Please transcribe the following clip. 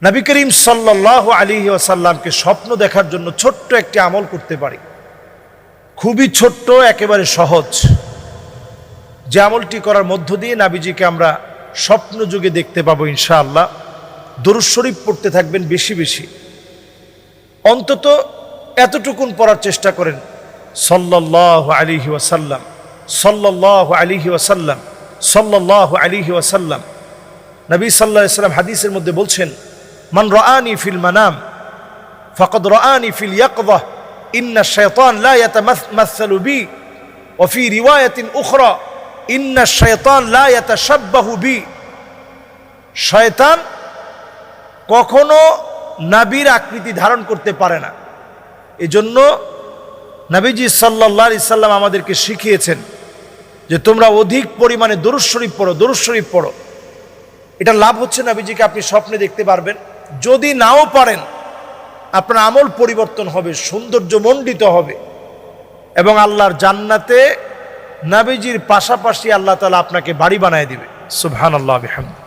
নবী করিম সাল্লাল্লাহু আলাইহি ওয়াসাল্লামকে স্বপ্ন দেখার জন্য ছোট্ট একটি আমল করতে পারি, খুবই ছোট্ট, একেবারে সহজ। যে আমলটি করার মধ্য দিয়ে নবীজিকে আমরা স্বপ্ন যুগে দেখতে পাবো ইনশাআল্লাহ। দরুদ শরীফ পড়তে থাকবেন বেশি বেশি, অন্তত এতটুকুন পড়ার চেষ্টা করেন, সাল্লাল্লাহু আলাইহি ওয়াসাল্লাম, সাল্লাল্লাহু আলাইহি ওয়াসাল্লাম, সাল্লাল্লাহু আলাইহি ওয়াসাল্লাম। নবী সাল্লাল্লাহু আলাইহি ওয়াসাল্লাম হাদিসের মধ্যে বলছেন, মান রাআনি ফিল মানাম ফাকাদ রাআনি ফিল ইয়াকযাহ ইন্না শাইতান লা ইয়াতামাসসালু বি ওয়া ফি রিওয়ায়াতিন উখরা ইন্না শাইতান লা ইয়াতাশাব্বাহু বি। শয়তান কখনো নবীর আকৃতি ধারণ করতে পারে না। এজন্য নবীজি সাল্লাল্লাহু আলাইহি সাল্লাম আমাদেরকে শিখিয়েছেন যে তোমরা অধিক পরিমাণে দরুদ শরীফ পড়ো, দরুদ শরীফ পড়ো। এটা লাভ হচ্ছে নবীজিকে আপনি স্বপ্নে দেখতে পারবেন। যদি নাও পারেন, আপনার আমল পরিবর্তন হবে, সৌন্দর্যমণ্ডিত হবে, এবং আল্লাহর জান্নাতে নবীজির পাশাপাশি আল্লাহ তাআলা আপনাকে বাড়ি বানায় দিবে। সুবহানাল্লাহ বিহামদিহি।